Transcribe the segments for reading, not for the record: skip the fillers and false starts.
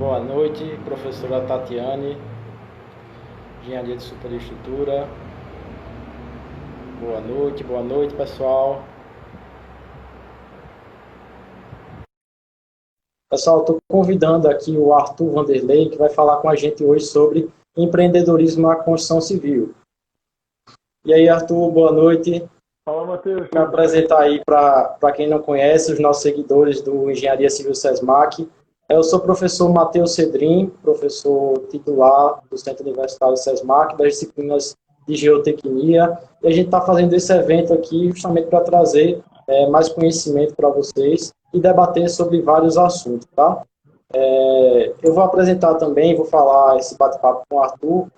Boa noite, professora Tatiane, Engenharia de Superestrutura. Boa noite, pessoal. Pessoal, estou convidando aqui o Arthur Vanderlei, que vai falar com a gente hoje sobre empreendedorismo na construção civil. E aí, Arthur, boa noite. Fala, Matheus. Vou me apresentar aí para quem não conhece, os nossos seguidores do Engenharia Civil SESMAC. Eu sou o professor Matheus Cedrim, professor titular do Centro Universitário SESMAC, das disciplinas de Geotecnia, e a gente está fazendo esse evento aqui justamente para trazer mais conhecimento para vocês e debater sobre vários assuntos, tá? Eu vou apresentar também, vou falar esse bate-papo com o Arthur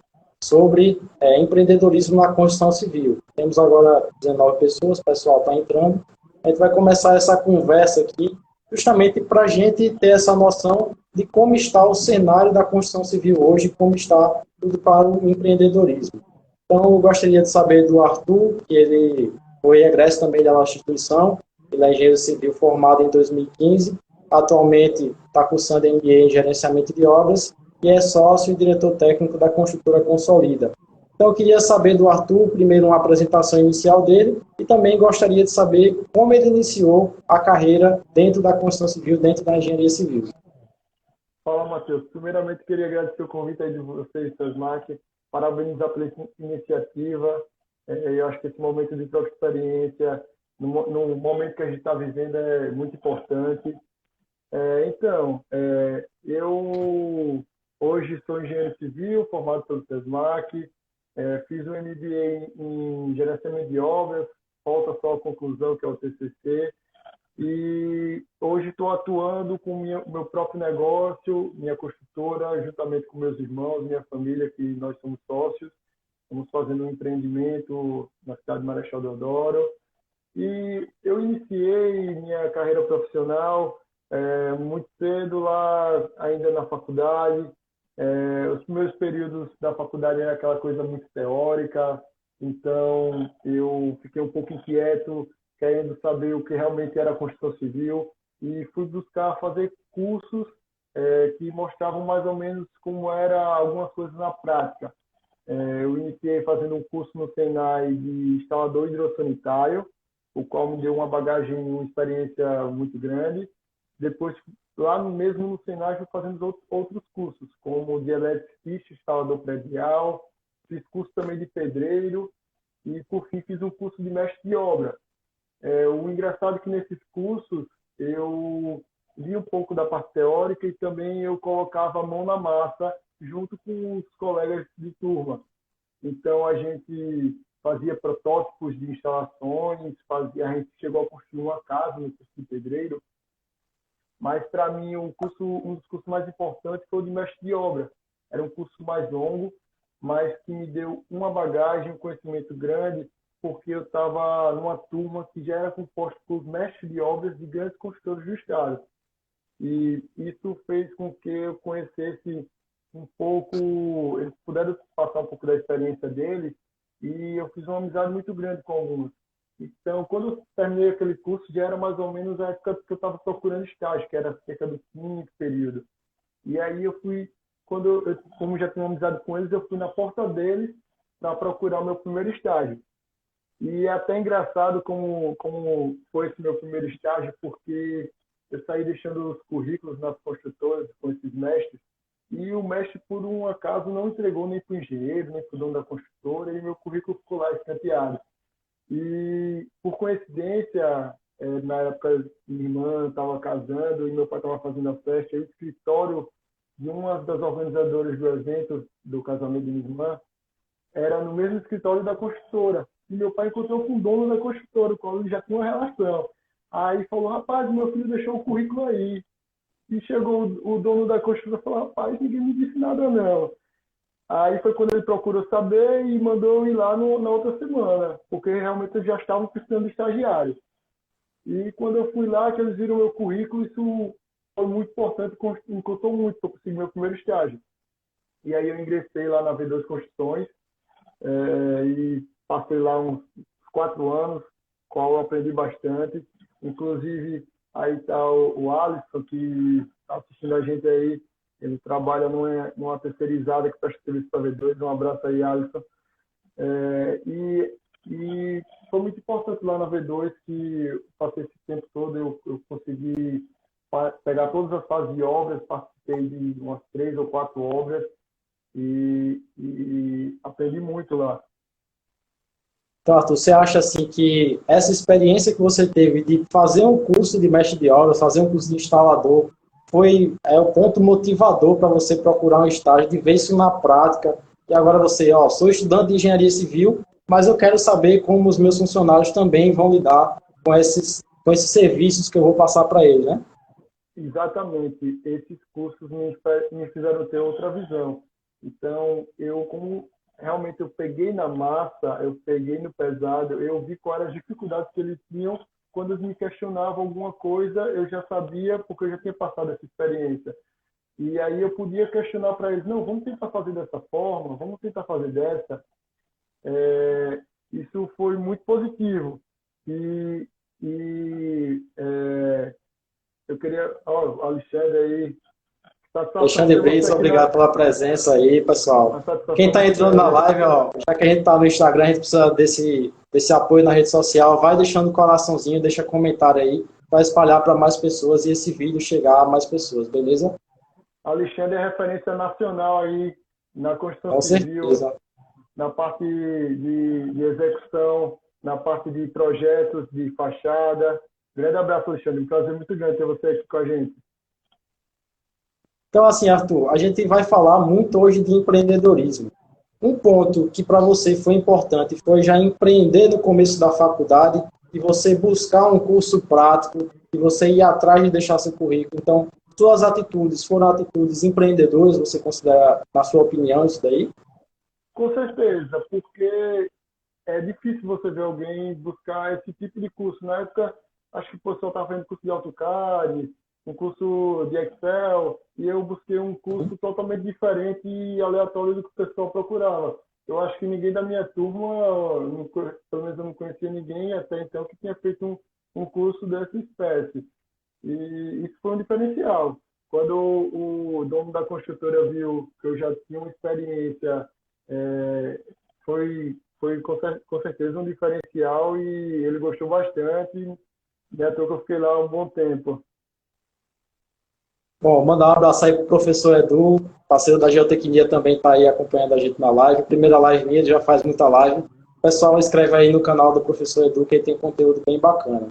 sobre empreendedorismo na construção civil. Temos agora 19 pessoas, o pessoal está entrando. A gente vai começar essa conversa aqui justamente para a gente ter essa noção de como está o cenário da construção civil hoje, como está tudo para o empreendedorismo. Então, eu gostaria de saber do Arthur, que ele foi egresso também da nossa instituição, ele é engenheiro civil formado em 2015, atualmente está cursando MBA em gerenciamento de obras e é sócio e diretor técnico da construtora Consolida. Então, eu queria saber do Arthur, primeiro, uma apresentação inicial dele e também gostaria de saber como ele iniciou a carreira dentro da construção civil, dentro da engenharia civil. Fala, Matheus. Primeiramente, queria agradecer o convite aí de vocês, SESMAC, parabenizar pela iniciativa. Eu acho que esse momento de troca de experiência, no momento que a gente está vivendo, é muito importante. Eu hoje sou engenheiro civil, formado pelo SESMAC, fiz um MBA em gerenciamento de obras, falta só a conclusão, que é o TCC, e hoje estou atuando com meu próprio negócio, minha construtora, juntamente com meus irmãos, minha família, que nós somos sócios. Estamos fazendo um empreendimento na cidade de Marechal Deodoro. E eu iniciei minha carreira profissional muito cedo lá, ainda na faculdade. Os primeiros períodos da faculdade era aquela coisa muito teórica, então eu fiquei um pouco inquieto, querendo saber o que realmente era a construção civil, e fui buscar fazer cursos que mostravam mais ou menos como era algumas coisas na prática. Eu iniciei fazendo um curso no Senai de instalador hidrossanitário, o qual me deu uma bagagem, uma experiência muito grande. Depois, lá mesmo no Senai, fui fazendo outros cursos, como de eletricista, instalador predial, fiz curso também de pedreiro e, por fim, fiz um curso de mestre de obra. O engraçado é que nesses cursos eu vi um pouco da parte teórica e também eu colocava a mão na massa junto com os colegas de turma. Então, a gente fazia protótipos de instalações, a gente chegou a construir uma casa no curso de pedreiro, mas para mim um dos cursos mais importantes foi o de mestre de obra. Era um curso mais longo, mas que me deu uma bagagem, um conhecimento grande, porque eu estava numa turma que já era composta por mestres de obras de grandes construtores do estado. E isso fez com que eu conhecesse um pouco, eles puderam passar um pouco da experiência deles, e eu fiz uma amizade muito grande com alguns. Então, quando eu terminei aquele curso, já era mais ou menos a época que eu estava procurando estágio, que era cerca do quinto período. E aí eu fui, como já tinha uma amizade com eles, eu fui na porta deles para procurar o meu primeiro estágio. E é até engraçado como foi esse meu primeiro estágio, porque eu saí deixando os currículos nas construtoras com esses mestres, e o mestre, por um acaso, não entregou nem para o engenheiro, nem para o dono da construtora, e meu currículo ficou lá escanteado. E, por coincidência, na época minha irmã estava casando e meu pai estava fazendo a festa, e o escritório de uma das organizadoras do evento do casamento de minha irmã era no mesmo escritório da construtora. E meu pai encontrou com o dono da construtora, com o qual ele já tinha uma relação. Aí falou: rapaz, meu filho deixou o currículo aí. E chegou o dono da construtora e falou: rapaz, ninguém me disse nada não. Aí foi quando ele procurou saber e mandou eu ir lá na outra semana, porque realmente eu já estava precisando de estagiário. E quando eu fui lá, que eles viram meu currículo, isso foi muito importante, me contou muito para conseguir meu primeiro estágio. E aí eu ingressei lá na V2 Construções, e passei lá uns 4 anos, qual eu aprendi bastante. Inclusive, aí está o Alisson, que está assistindo a gente aí. Ele trabalha numa terceirizada que presta serviço para V2. Um abraço aí, Alisson. E foi muito importante lá na V2 que passei esse tempo todo, eu consegui pegar todas as fases de obras, participei de umas 3 ou 4 obras e aprendi muito lá. Então, Arthur, você acha assim que essa experiência que você teve de fazer um curso de mestre de obras, fazer um curso de instalador, foi o ponto motivador para você procurar um estágio, de ver isso na prática, e agora você, sou estudante de engenharia civil, mas eu quero saber como os meus funcionários também vão lidar com esses serviços que eu vou passar para eles, né? Exatamente. Esses cursos me fizeram ter outra visão. Então, como realmente eu peguei na massa, eu peguei no pesado, eu vi quais eram as dificuldades que eles tinham quando eles me questionavam alguma coisa, eu já sabia, porque eu já tinha passado essa experiência. E aí eu podia questionar para eles, não, vamos tentar fazer dessa forma, vamos tentar fazer dessa. Isso foi muito positivo. Eu queria... o Alexandre aí... Alexandre Brito, obrigado pela presença aí, pessoal. Quem está entrando na live, já que a gente está no Instagram, a gente precisa desse apoio na rede social, vai deixando o coraçãozinho, deixa comentário aí, para espalhar para mais pessoas e esse vídeo chegar a mais pessoas, beleza? Alexandre é referência nacional aí na construção civil, na parte de execução, na parte de projetos, de fachada. Grande abraço, Alexandre. Um prazer muito grande ter você aqui com a gente. Então, assim, Arthur, a gente vai falar muito hoje de empreendedorismo. Um ponto que para você foi importante foi já empreender no começo da faculdade e você buscar um curso prático e você ir atrás de deixar seu currículo. Então, suas atitudes foram atitudes empreendedoras, você considera, na sua opinião, isso daí? Com certeza, porque é difícil você ver alguém buscar esse tipo de curso. Na época, acho que o pessoal estava fazendo curso de AutoCAD, um curso de Excel, e eu busquei um curso totalmente diferente e aleatório do que o pessoal procurava. Eu acho que ninguém da minha turma, pelo menos eu não conhecia ninguém até então que tinha feito um curso dessa espécie. E isso foi um diferencial. Quando o dono da construtora viu que eu já tinha uma experiência, foi com certeza um diferencial e ele gostou bastante. E até que eu fiquei lá um bom tempo. Bom, mandar um abraço aí para o professor Edu, parceiro da Geotecnia, também está aí acompanhando a gente na live. Primeira live minha, ele já faz muita live. O pessoal escreve aí no canal do professor Edu, que ele tem conteúdo bem bacana.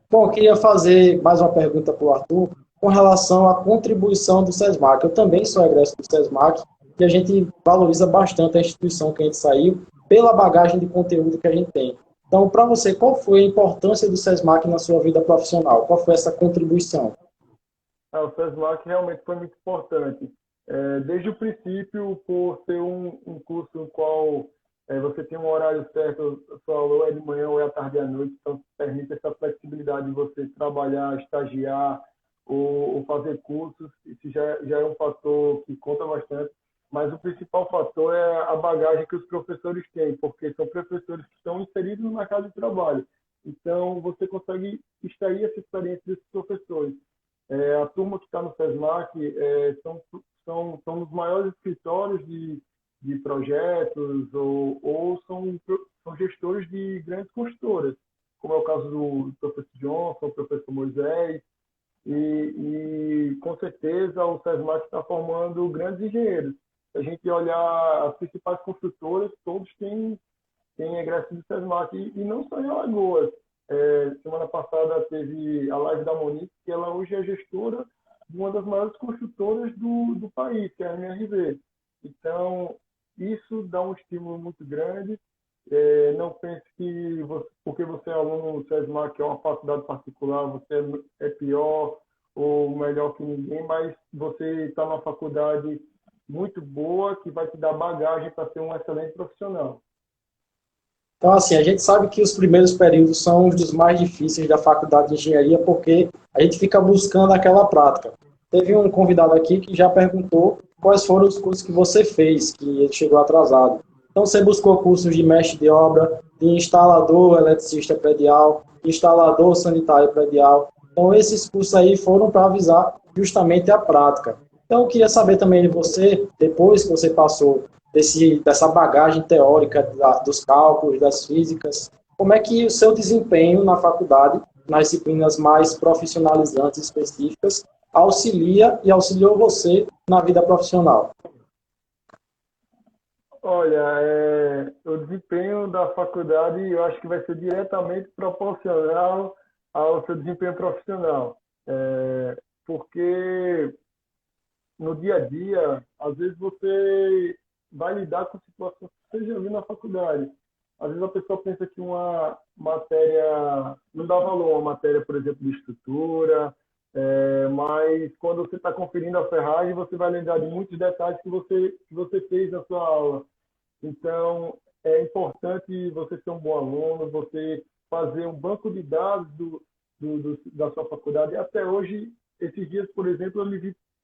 Bom, eu queria fazer mais uma pergunta para o Arthur, com relação à contribuição do SESMAC. Eu também sou egresso do SESMAC, e a gente valoriza bastante a instituição que a gente saiu, pela bagagem de conteúdo que a gente tem. Então, para você, qual foi a importância do SESMAC na sua vida profissional? Qual foi essa contribuição? O SESMAC realmente foi muito importante. Desde o princípio, por ser um curso no qual você tem um horário certo, sua aula é de manhã ou é à tarde e à noite, então permite essa flexibilidade de você trabalhar, estagiar ou fazer cursos. Isso já é um fator que conta bastante, mas o principal fator é a bagagem que os professores têm, porque são professores que estão inseridos no mercado de trabalho. Então, você consegue extrair essa experiência desses professores. A turma que está no SESMAC são os maiores escritórios de projetos ou são gestores de grandes construtoras, como é o caso do professor Johnson, do professor Moisés, e com certeza o SESMAC está formando grandes engenheiros. Se a gente olhar as principais construtoras, todos têm egresso do SESMAC, e não só em Alagoas. Semana passada teve a live da Monique, que ela hoje é gestora de uma das maiores construtoras do país, que é a MRV. Então, isso dá um estímulo muito grande. Não pense que porque você é aluno do SESMAC, que é uma faculdade particular, você é pior ou melhor que ninguém, mas você está numa faculdade muito boa, que vai te dar bagagem para ser um excelente profissional. Então, assim, a gente sabe que os primeiros períodos são os dos mais difíceis da faculdade de engenharia, porque a gente fica buscando aquela prática. Teve um convidado aqui que já perguntou quais foram os cursos que você fez, que ele chegou atrasado. Então, você buscou cursos de mestre de obra, de instalador eletricista predial, instalador sanitário predial. Então, esses cursos aí foram para avisar justamente a prática. Então, eu queria saber também de você, depois que você passou dessa bagagem teórica dos cálculos, das físicas, como é que o seu desempenho na faculdade, nas disciplinas mais profissionalizantes específicas, auxilia e auxiliou você na vida profissional? Olha, o desempenho da faculdade eu acho que vai ser diretamente proporcional ao seu desempenho profissional. Porque no dia a dia, às vezes você vai lidar com situações que você já viu na faculdade. Às vezes a pessoa pensa que uma matéria não dá valor a uma matéria, por exemplo, de estrutura, mas quando você está conferindo a ferragem, você vai lembrar de muitos detalhes que você fez na sua aula. Então, é importante você ser um bom aluno, você fazer um banco de dados da sua faculdade. E até hoje, esses dias, por exemplo,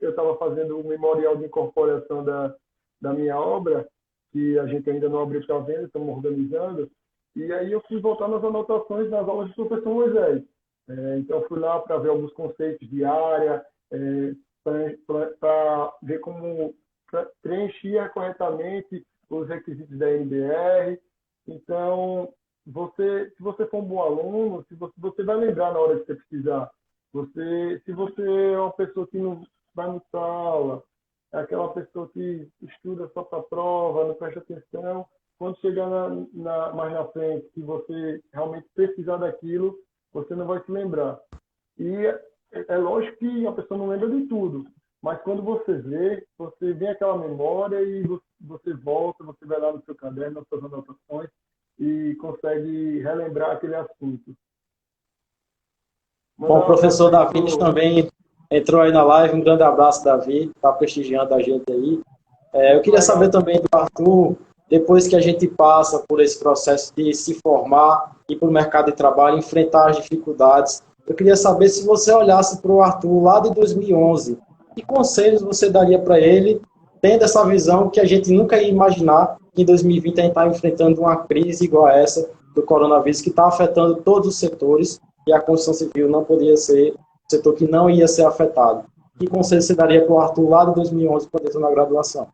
eu estava fazendo o memorial de incorporação da minha obra, que a gente ainda não abriu para venda, estamos organizando, e aí eu fui voltar nas anotações das aulas do professor Moisés. Então, fui lá para ver alguns conceitos de área, para ver como preenchia corretamente os requisitos da NBR. Então, se você for um bom aluno, se você vai lembrar na hora que você precisar. Se você é uma pessoa que não vai muita aula, é aquela pessoa que estuda só para a prova, não presta atenção, quando chegar mais na frente, que você realmente precisar daquilo, você não vai se lembrar. E é lógico que a pessoa não lembra de tudo, mas quando você vê aquela memória e você volta, você vai lá no seu caderno, nas suas anotações e consegue relembrar aquele assunto. Bom, o Mandar um abraço professor aí Davi pro... também entrou aí na live. Um grande abraço, Davi, está prestigiando a gente aí. Eu Muito queria saber legal. também do Arthur, depois que a gente passa por esse processo de se formar, ir para o mercado de trabalho, enfrentar as dificuldades, eu queria saber se você olhasse para o Arthur lá de 2011, que conselhos você daria para ele, tendo essa visão que a gente nunca ia imaginar que em 2020 a gente está enfrentando uma crise igual a essa do coronavírus, que está afetando todos os setores, e a construção civil não poderia ser um setor que não ia ser afetado. Que conselho você daria para o Arthur lá de 2011 quando entrou na graduação?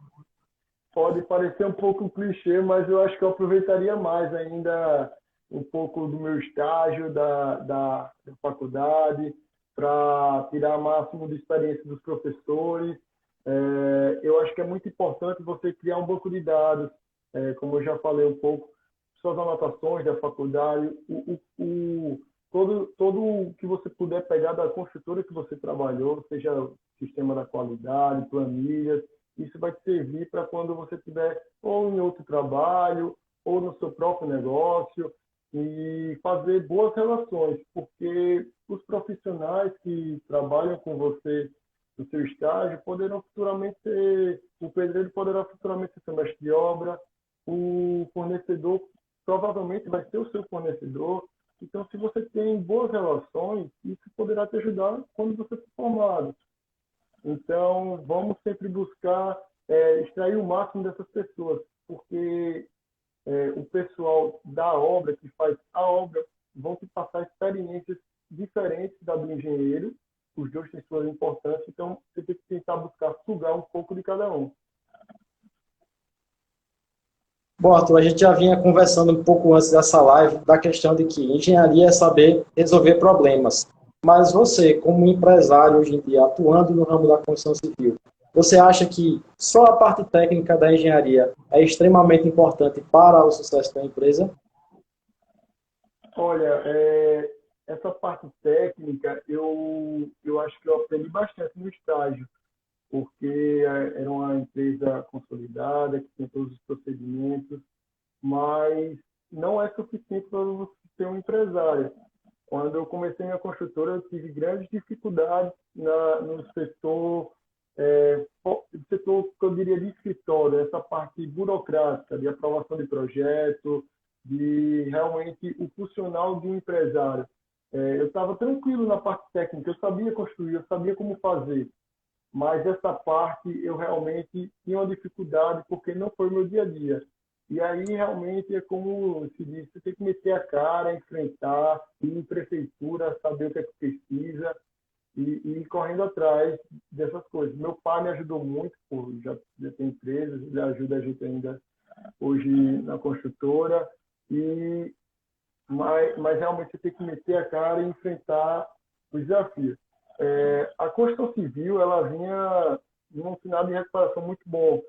Pode parecer um pouco clichê, mas eu acho que eu aproveitaria mais ainda um pouco do meu estágio da faculdade para tirar o máximo de experiência dos professores. Eu acho que é muito importante você criar um banco de dados, como eu já falei um pouco, suas anotações da faculdade, todo o que você puder pegar da construtora que você trabalhou, seja o sistema da qualidade, planilhas. Isso vai te servir para quando você estiver ou em outro trabalho, ou no seu próprio negócio, e fazer boas relações, porque os profissionais que trabalham com você no seu estágio poderão futuramente ser, o pedreiro poderá futuramente ser seu mestre de obra, o fornecedor provavelmente vai ser o seu fornecedor. Então, se você tem boas relações, isso poderá te ajudar quando você for formado. Então, vamos sempre buscar extrair o máximo dessas pessoas, porque o pessoal da obra, que faz a obra, vão te passar experiências diferentes da do engenheiro. Os dois têm sua importância, então você tem que tentar buscar sugar um pouco de cada um. Bom, Arthur, a gente já vinha conversando um pouco antes dessa live da questão de que engenharia é saber resolver problemas. Mas você, como empresário hoje em dia, atuando no ramo da construção civil, você acha que só a parte técnica da engenharia é extremamente importante para o sucesso da empresa? Olha, essa parte técnica, eu acho que eu aprendi bastante no estágio, porque era uma empresa consolidada, que tem todos os procedimentos, mas não é suficiente para você ser um empresário. Quando eu comecei minha construtora, eu tive grandes dificuldades no setor que eu diria de escritório, essa parte burocrática, de aprovação de projeto, de realmente o funcional de um empresário. Eu estava tranquilo na parte técnica, eu sabia construir, eu sabia como fazer, mas essa parte eu realmente tinha uma dificuldade porque não foi meu dia a dia. E aí realmente é como se diz, você tem que meter a cara, enfrentar, ir em prefeitura, saber o que é que precisa. e correndo atrás dessas coisas. Meu pai me ajudou muito, já tem empresas, ele ajuda a gente ainda hoje na construtora, mas realmente você tem que meter a cara e enfrentar os desafios. A construção civil, ela vinha num sinal de recuperação muito bom,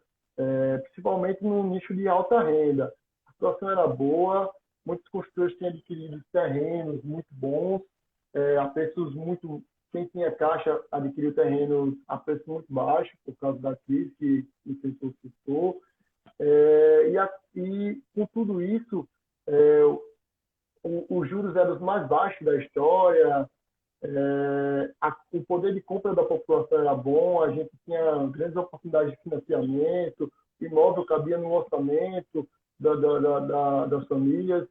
principalmente no nicho de alta renda. A situação era boa, muitos construtores tinham adquirido terrenos muito bons, a preços muito... Quem tinha caixa adquiriu terrenos a preço muito baixo, por causa da crise que o setor citou. E com tudo isso, os juros eram os mais baixos da história, o poder de compra da população era bom, a gente tinha grandes oportunidades de financiamento, o imóvel cabia no orçamento das famílias,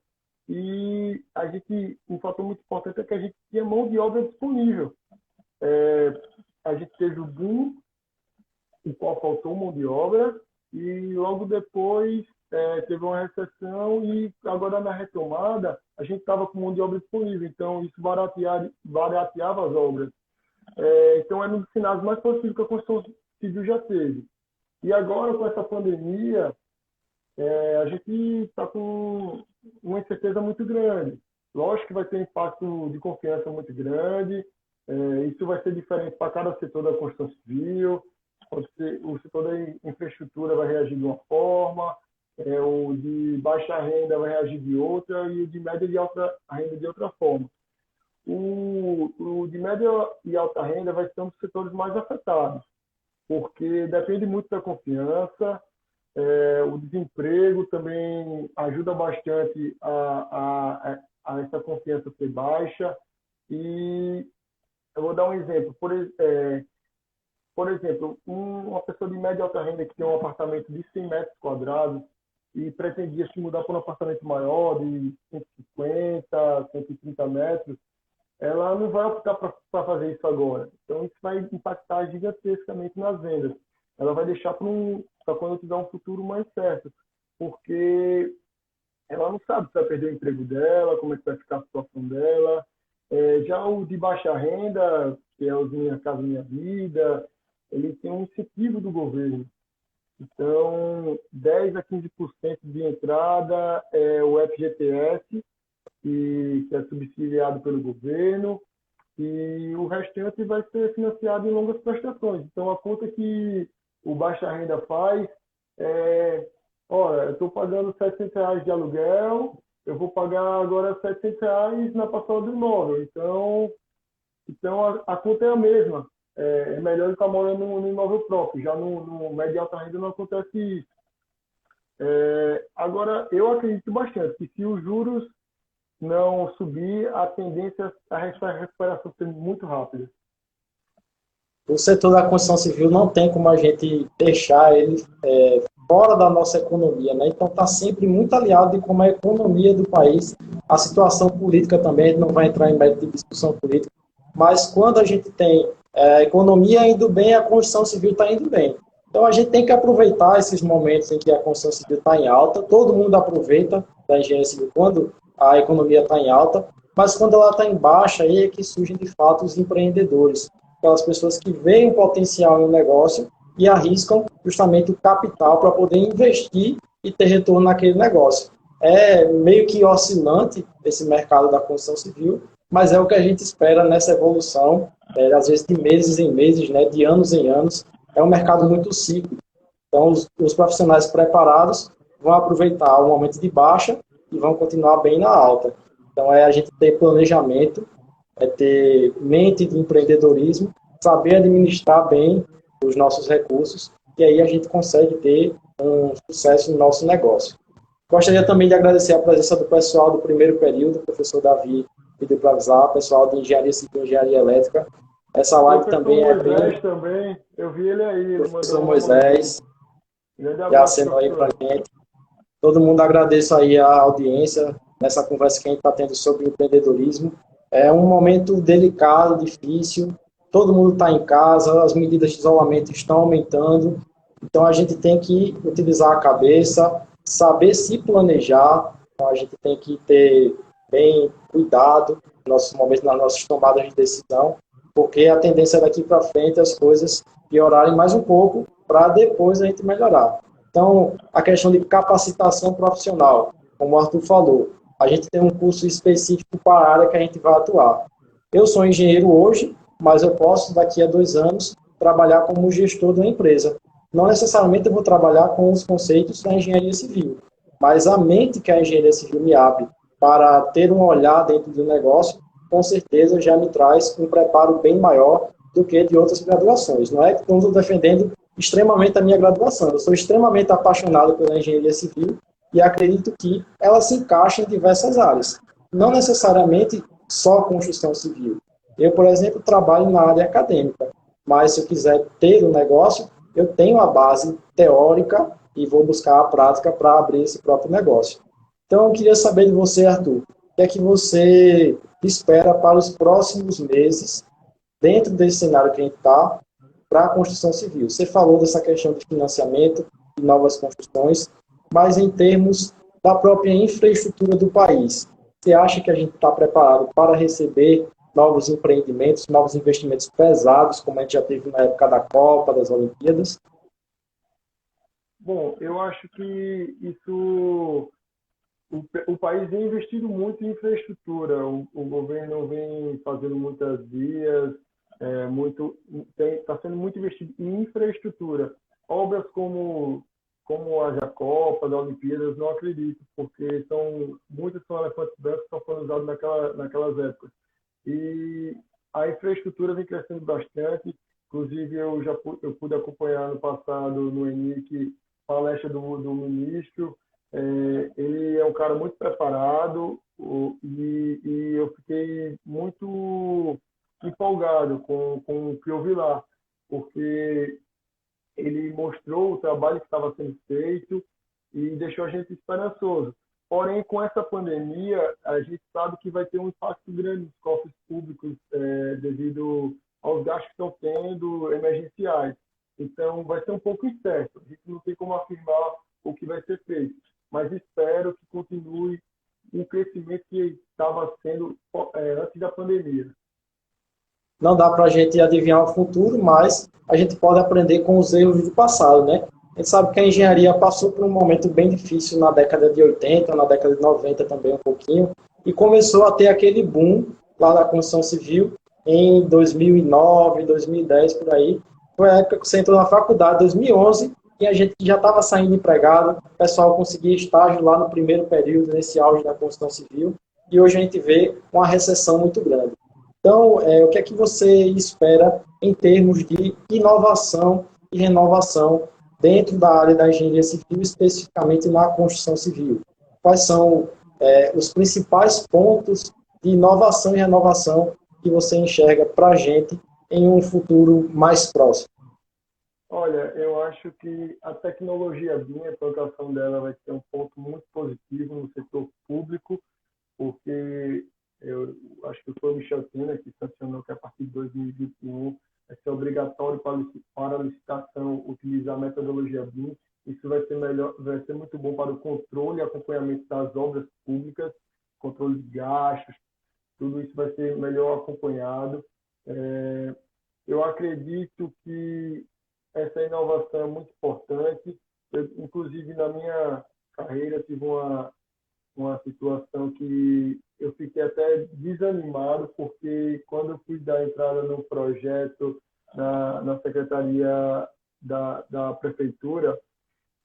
e um fator muito importante é que a gente tinha mão de obra disponível. A gente teve o boom, o qual faltou mão de obra, e logo depois teve uma recessão, e agora na retomada a gente estava com mão de obra disponível, então isso barateava as obras. Então é um dos sinais mais positivos que a construção civil já teve. E agora, com essa pandemia, a gente está com uma incerteza muito grande. Lógico que vai ter um impacto de confiança muito grande, isso vai ser diferente para cada setor da construção civil, o setor da infraestrutura vai reagir de uma forma, o de baixa renda vai reagir de outra, e o de média e alta renda de outra forma. O de média e alta renda vai ser um dos setores mais afetados, porque depende muito da confiança, o desemprego também ajuda bastante a essa confiança ser baixa. E eu vou dar um exemplo. Por exemplo, uma pessoa de média e alta renda que tem um apartamento de 100 metros quadrados e pretendia se mudar para um apartamento maior, de 150, 130 metros, ela não vai optar para fazer isso agora. Então, isso vai impactar gigantescamente nas vendas. Ela vai deixar para quando tiver um futuro mais certo, porque ela não sabe se vai perder o emprego dela, como é que vai ficar a situação dela. Já o de baixa renda, que é o de Minha Casa Minha Vida, ele tem um incentivo do governo. Então, 10 a 15% de entrada é o FGTS, que é subsidiado pelo governo, e o restante vai ser financiado em longas prestações. Então, a conta que o baixa renda faz olha, eu estou pagando R$700 de aluguel, eu vou pagar agora R$700 na parcela do imóvel. Então a conta é a mesma. É melhor estar morando no imóvel próprio. Já no médio e alta renda não acontece isso. Agora, eu acredito bastante que se os juros não subir, a tendência a recuperação ser muito rápida. O setor da construção civil não tem como a gente deixar ele fora da nossa economia, né? Então está sempre muito aliado de como a economia do país, a situação política também, a gente não vai entrar em mérito de discussão política, mas quando a gente tem a economia indo bem, a construção civil está indo bem. Então a gente tem que aproveitar esses momentos em que a construção civil está em alta, todo mundo aproveita da engenharia civil quando a economia está em alta, mas quando ela está em baixa, aí é que surgem de fato os empreendedores, aquelas pessoas que veem o potencial no negócio e arriscam justamente o capital para poder investir e ter retorno naquele negócio. É meio que oscilante esse mercado da construção civil, mas é o que a gente espera nessa evolução, às vezes de meses em meses, né, de anos em anos. É um mercado muito cíclico. Então, os profissionais preparados vão aproveitar o momento de baixa e vão continuar bem na alta. Então, a gente ter planejamento, ter mente de empreendedorismo, saber administrar bem os nossos recursos, e aí a gente consegue ter um sucesso no nosso negócio. Gostaria também de agradecer a presença do pessoal do primeiro período, o professor Davi pediu para avisar, pessoal de Engenharia Civil e Engenharia Elétrica. Essa live também é bem... Moisés também, eu vi ele aí. Professor Moisés, já acenou aí para a gente. Todo mundo agradeço aí a audiência nessa conversa que a gente está tendo sobre empreendedorismo. É um momento delicado, difícil, todo mundo está em casa, as medidas de isolamento estão aumentando, então a gente tem que utilizar a cabeça, saber se planejar, então a gente tem que ter bem cuidado nos nossos momentos, nas nossas tomadas de decisão, porque a tendência daqui para frente é as coisas piorarem mais um pouco para depois a gente melhorar. Então, a questão de capacitação profissional, como o Arthur falou, a gente tem um curso específico para a área que a gente vai atuar. Eu sou engenheiro hoje, mas eu posso, daqui a 2 anos, trabalhar como gestor de uma empresa. Não necessariamente eu vou trabalhar com os conceitos da engenharia civil, mas a mente que a engenharia civil me abre para ter um olhar dentro do negócio, com certeza já me traz um preparo bem maior do que de outras graduações. Não é que estou defendendo extremamente a minha graduação, eu sou extremamente apaixonado pela engenharia civil e acredito que ela se encaixa em diversas áreas. Não necessariamente só construção civil. Eu, por exemplo, trabalho na área acadêmica, mas se eu quiser ter um negócio, eu tenho a base teórica e vou buscar a prática para abrir esse próprio negócio. Então, eu queria saber de você, Arthur, o que é que você espera para os próximos meses, dentro desse cenário que a gente está, para a construção civil? Você falou dessa questão de financiamento, de novas construções, mas em termos da própria infraestrutura do país, você acha que a gente está preparado para receber novos empreendimentos, novos investimentos pesados, como a gente já teve na época da Copa, das Olimpíadas? Bom, eu acho que isso o país vem investindo muito em infraestrutura. O governo vem fazendo muitas vias, está sendo muito investido em infraestrutura. Obras como a da Copa, da Olimpíadas, não acredito, porque muitos são elefantes brancos que foram usados naquelas épocas. E a infraestrutura vem crescendo bastante. Inclusive, eu pude acompanhar no passado, no ENIC, palestra do ministro. Ele é um cara muito preparado e eu fiquei muito empolgado com o que eu vi lá, porque ele mostrou o trabalho que estava sendo feito e deixou a gente esperançoso. Porém, com essa pandemia, a gente sabe que vai ter um impacto grande nos cofres públicos devido aos gastos que estão tendo emergenciais. Então, vai ser um pouco incerto. A gente não tem como afirmar o que vai ser feito, mas espero que continue um crescimento que estava sendo antes da pandemia. Não dá para a gente adivinhar o futuro, mas a gente pode aprender com os erros do passado, né? A gente sabe que a engenharia passou por um momento bem difícil na década de 80, na década de 90 também um pouquinho, e começou a ter aquele boom lá da construção civil em 2009, 2010, por aí. Foi a época que você entrou na faculdade, 2011, e a gente já estava saindo empregado, o pessoal conseguia estágio lá no primeiro período, nesse auge da construção civil, e hoje a gente vê uma recessão muito grande. Então, o que é que você espera em termos de inovação e renovação dentro da área da engenharia civil, especificamente na construção civil? Quais são os principais pontos de inovação e renovação que você enxerga para a gente em um futuro mais próximo? Olha, eu acho que a tecnologia BIM, a implantação dela vai ser um ponto muito positivo no setor público, porque eu acho que foi o Michel Temer que sancionou que a partir de 2021 vai ser obrigatório para licitação utilizar a metodologia BIM. Isso vai ser muito bom para o controle e acompanhamento das obras públicas, controle de gastos, tudo isso vai ser melhor acompanhado. Eu acredito que essa inovação é muito importante. Inclusive, na minha carreira, tive uma situação que eu fiquei até desanimado, porque quando eu fui dar entrada no projeto na secretaria da prefeitura,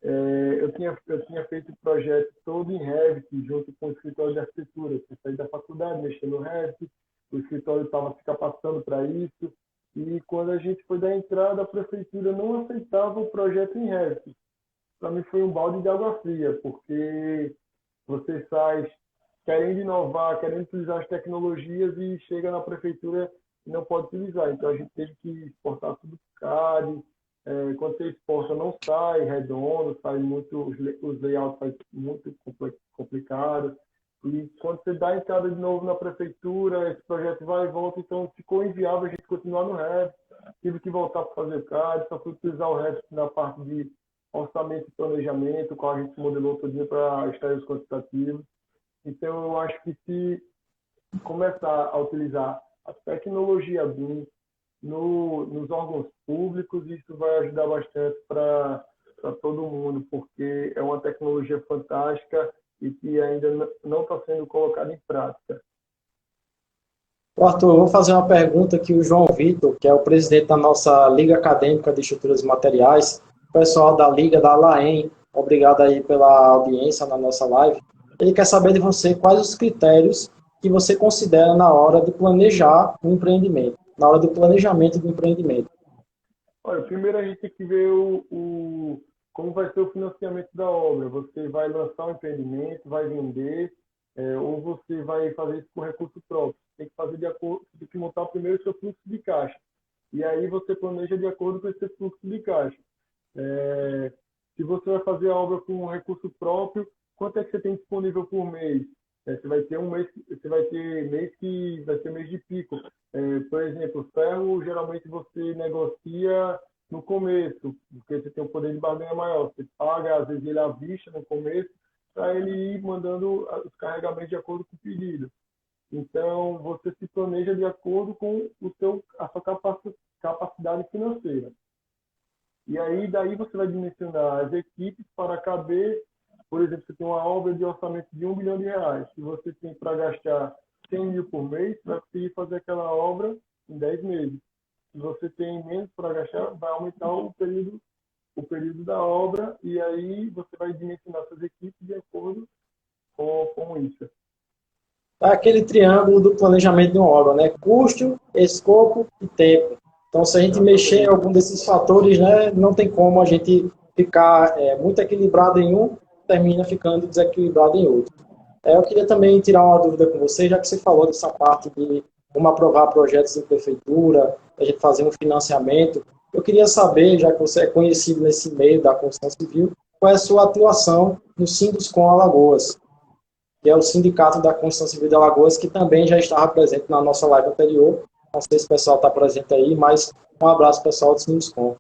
eu tinha feito o projeto todo em Revit, junto com o escritório de arquitetura. Eu saí da faculdade, mexendo no Revit, o escritório estava se capacitando para isso, e quando a gente foi dar entrada, a prefeitura não aceitava o projeto em Revit. Para mim foi um balde de água fria, porque você sai querendo inovar, querendo utilizar as tecnologias e chega na prefeitura e não pode utilizar. Então a gente teve que exportar tudo para CAD. Quando você exporta não sai redondo, sai muito, os layouts saem muito complicados. E quando você dá entrada de novo na prefeitura, esse projeto vai e volta, então ficou inviável a gente continuar no Revit. Tive que voltar para fazer CAD, só fui utilizar o Revit na parte de orçamento e planejamento, qual a gente modelou todo para extrair os quantitativos. Então, eu acho que se começar a utilizar a tecnologia BIM nos órgãos públicos. Isso vai ajudar bastante para todo mundo, porque é uma tecnologia fantástica e que ainda não está sendo colocada em prática. Arthur, eu vou fazer uma pergunta que o João Vitor, que é o presidente da nossa Liga Acadêmica de Estruturas e Materiais, o pessoal da Liga da LAEM, obrigado aí pela audiência na nossa live. Ele quer saber de você quais os critérios que você considera na hora de planejar um empreendimento, na hora do planejamento do empreendimento. Olha, primeiro a gente tem que ver como vai ser o financiamento da obra. Você vai lançar um empreendimento, vai vender, ou você vai fazer isso com recurso próprio. Tem que fazer tem que montar primeiro o seu fluxo de caixa. E aí você planeja de acordo com esse fluxo de caixa. Se você vai fazer a obra com recurso próprio, quanto é que você tem disponível por mês? Você vai ter mês que vai ser mês de pico. Por exemplo, ferro, geralmente você negocia no começo, porque você tem um poder de barganha maior. Você paga, às vezes, ele à vista no começo, para ele ir mandando os carregamentos de acordo com o pedido. Então, você se planeja de acordo com a sua capacidade financeira. E aí, daí você vai dimensionar as equipes para caber. Por exemplo, você tem uma obra de orçamento de R$1 bilhão. Se você tem para gastar 100 mil por mês, você vai conseguir fazer aquela obra em 10 meses. Se você tem menos para gastar, vai aumentar o período da obra, e aí você vai dimensionar suas equipes de acordo com isso. É aquele triângulo do planejamento de uma obra, né? Custo, escopo e tempo. Então, se a gente mexer em algum desses fatores, né, não tem como a gente ficar muito equilibrado em um, termina ficando desequilibrado em outro. Eu queria também tirar uma dúvida com você, já que você falou dessa parte de como aprovar projetos em prefeitura, a gente fazer um financiamento. Eu queria saber, já que você é conhecido nesse meio da construção civil, qual é a sua atuação no Sinduscom Alagoas, que é o Sindicato da Construção Civil de Alagoas, que também já estava presente na nossa live anterior. Não sei se o pessoal está presente aí, mas um abraço pessoal do Sinduscom.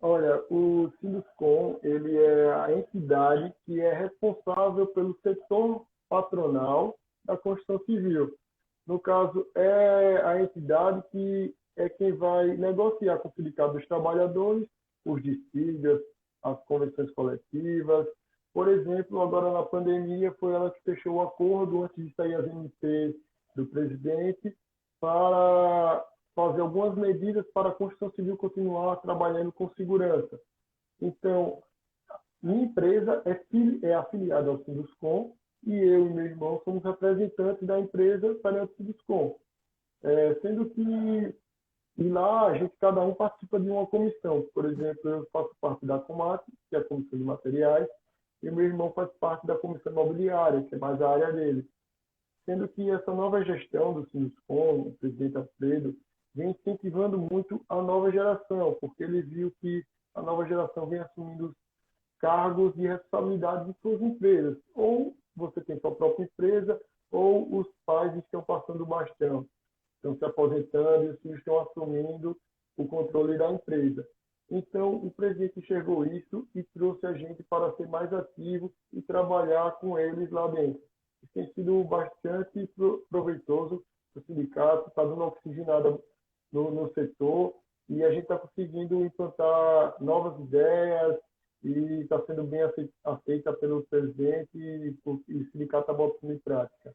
Olha, o Sinduscom, ele é a entidade que é responsável pelo setor patronal da construção civil. No caso, é a entidade que é quem vai negociar com o Sindicato dos Trabalhadores os despesas, as convenções coletivas. Por exemplo, agora na pandemia, foi ela que fechou o acordo antes de sair as MP do presidente para fazer algumas medidas para a construção civil continuar trabalhando com segurança. Então, minha empresa é afiliada ao Sinduscom e eu e meu irmão somos representantes da empresa perante o Sinduscom. Sendo que lá cada um participa de uma comissão. Por exemplo, eu faço parte da Comat, que é a Comissão de Materiais, e meu irmão faz parte da Comissão Imobiliária, que é mais a área dele. Sendo que essa nova gestão do Sinduscom, o presidente Alfredo, vem incentivando muito a nova geração, porque ele viu que a nova geração vem assumindo cargos de responsabilidade de suas empresas. Ou você tem sua própria empresa, ou os pais estão passando o bastão, estão se aposentando e os filhos estão assumindo o controle da empresa. Então, o presidente enxergou isso e trouxe a gente para ser mais ativo e trabalhar com eles lá dentro. Isso tem sido bastante proveitoso para o sindicato, está dando oxigenada no setor, e a gente está conseguindo implantar novas ideias e está sendo bem aceita pelo presidente e o sindicato está botando em prática.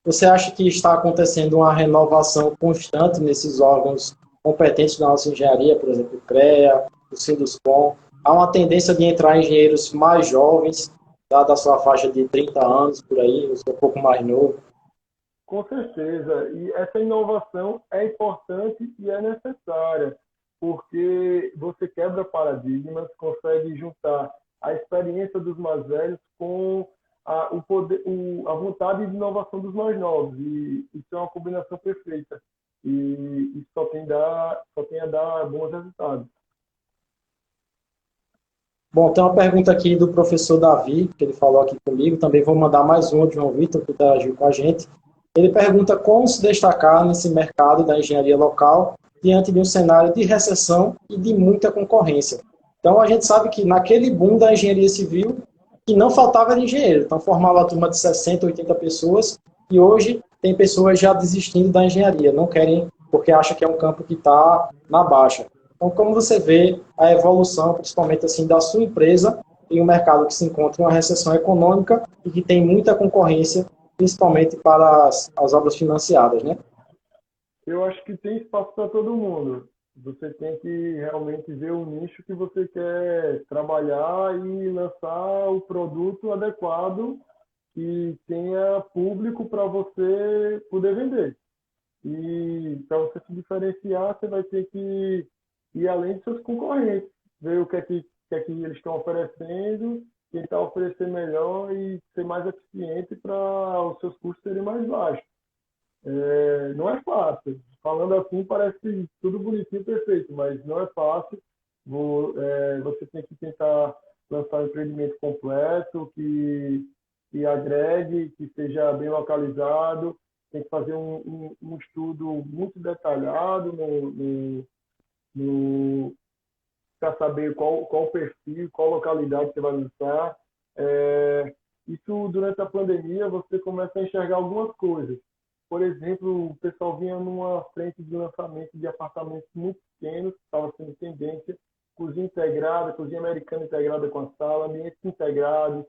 Você acha que está acontecendo uma renovação constante nesses órgãos competentes da nossa engenharia, por exemplo, o CREA, o Sinduscom? Há uma tendência de entrar engenheiros mais jovens, dada a sua faixa de 30 anos, por aí, eu sou um pouco mais novo. Com certeza, e essa inovação é importante e é necessária, porque você quebra paradigmas, consegue juntar a experiência dos mais velhos com a vontade de inovação dos mais novos, e isso é uma combinação perfeita, e isso só tem a dar bons resultados. Bom, tem uma pergunta aqui do professor Davi, que ele falou aqui comigo, também vou mandar mais uma de João Vitor, que interagiu com a gente. Ele pergunta como se destacar nesse mercado da engenharia local diante de um cenário de recessão e de muita concorrência. Então, a gente sabe que naquele boom da engenharia civil, que não faltava engenheiro. Então, formava uma turma de 60, 80 pessoas, e hoje tem pessoas já desistindo da engenharia, não querem porque acha que é um campo que está na baixa. Então, como você vê a evolução, principalmente assim, da sua empresa em um mercado que se encontra em uma recessão econômica e que tem muita concorrência, principalmente para as obras financiadas, né? Eu acho que tem espaço para todo mundo. Você tem que realmente ver o nicho que você quer trabalhar e lançar o produto adequado que tenha público para você poder vender. E para você se diferenciar, você vai ter que ir além dos seus concorrentes, ver o que é que eles estão oferecendo, tentar oferecer melhor e ser mais eficiente para os seus custos serem mais baixos. Não é fácil. Falando assim, parece tudo bonitinho e perfeito, mas não é fácil. Você tem que tentar lançar um empreendimento completo, que agregue, que seja bem localizado. Tem que fazer um estudo muito detalhado para saber qual o perfil, qual localidade você vai lançar. Isso, durante a pandemia, você começa a enxergar algumas coisas. Por exemplo, o pessoal vinha numa frente de lançamento de apartamentos muito pequenos, que estava sendo tendência, cozinha integrada, cozinha americana integrada com a sala, ambientes integrados,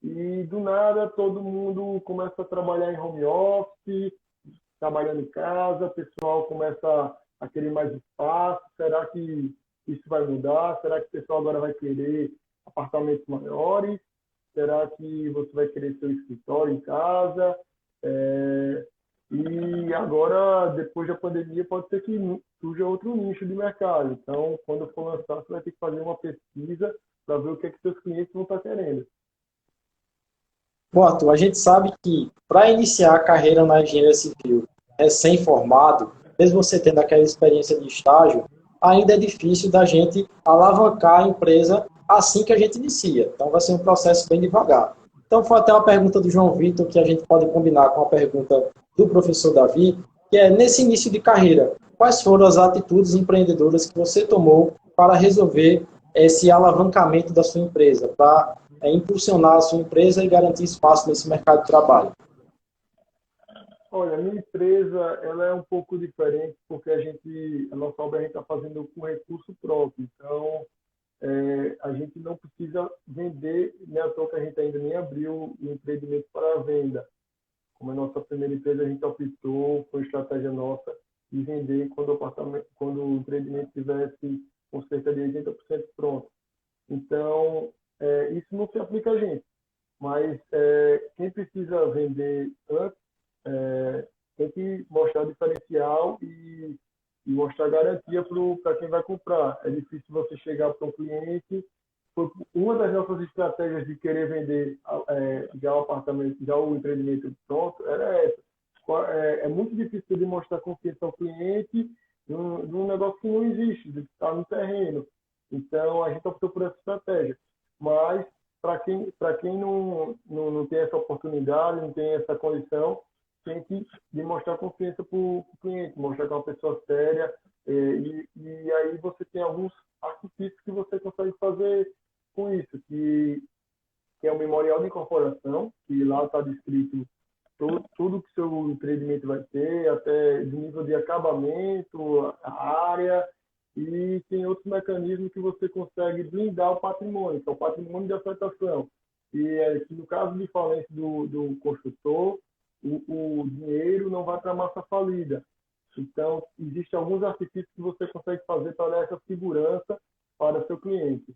e do nada todo mundo começa a trabalhar em home office, trabalhando em casa, o pessoal começa a querer mais espaço. Será que isso vai mudar? Será que o pessoal agora vai querer apartamentos maiores? Será que você vai querer seu escritório em casa? E agora, depois da pandemia, pode ser que surja outro nicho de mercado. Então, quando for lançar, você vai ter que fazer uma pesquisa para ver o que é que seus clientes vão estar querendo. Bom, Arthur, a gente sabe que para iniciar a carreira na engenharia civil recém-formado, mesmo você tendo aquela experiência de estágio, ainda é difícil da gente alavancar a empresa assim que a gente inicia. Então vai ser um processo bem devagar. Então foi até uma pergunta do João Vitor que a gente pode combinar com a pergunta do professor Davi, que é, nesse início de carreira, quais foram as atitudes empreendedoras que você tomou para resolver esse alavancamento da sua empresa, para impulsionar a sua empresa e garantir espaço nesse mercado de trabalho? Olha, a minha empresa ela é um pouco diferente porque a nossa obra a gente está fazendo com recurso próprio. Então, a gente não precisa vender, nem à toa que a gente ainda nem abriu o empreendimento para venda. Como a nossa primeira empresa, a gente optou, foi estratégia nossa, de vender quando o empreendimento estivesse com cerca de 80% pronto. Então, isso não se aplica a gente, mas quem precisa vender antes tem que mostrar diferencial e mostrar garantia para quem vai comprar. É difícil você chegar para um cliente. Uma das nossas estratégias de querer vender já o apartamento, já o empreendimento pronto, era essa. É muito difícil de mostrar confiança ao cliente num negócio que não existe, de estar no terreno. Então, a gente optou por essa estratégia. Mas, para quem não tem essa oportunidade, não tem essa condição, tem que demonstrar confiança para o cliente, mostrar que é uma pessoa séria, e aí você tem alguns artifícios que você consegue fazer com isso, que é o memorial de incorporação, que lá está descrito tudo que seu empreendimento vai ter, até de nível de acabamento, a área, e tem outros mecanismos que você consegue blindar o patrimônio, que é o patrimônio de afetação. E que no caso de falência do construtor, o dinheiro não vai para a massa falida. Então, existem alguns artifícios que você consegue fazer para dar essa segurança para seu cliente.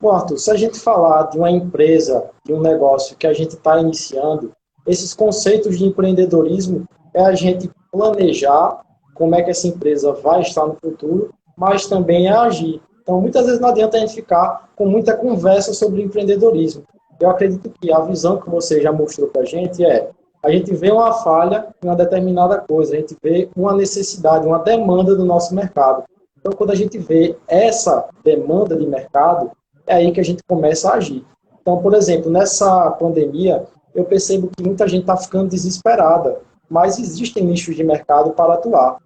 Bom, Arthur, se a gente falar de uma empresa, de um negócio que a gente está iniciando, esses conceitos de empreendedorismo é a gente planejar como é que essa empresa vai estar no futuro, mas também é agir. Então, muitas vezes não adianta a gente ficar com muita conversa sobre empreendedorismo. Eu acredito que a visão que você já mostrou para a gente vê uma falha em uma determinada coisa, a gente vê uma necessidade, uma demanda do nosso mercado. Então, quando a gente vê essa demanda de mercado, é aí que a gente começa a agir. Então, por exemplo, nessa pandemia, eu percebo que muita gente está ficando desesperada, mas existem nichos de mercado para atuar.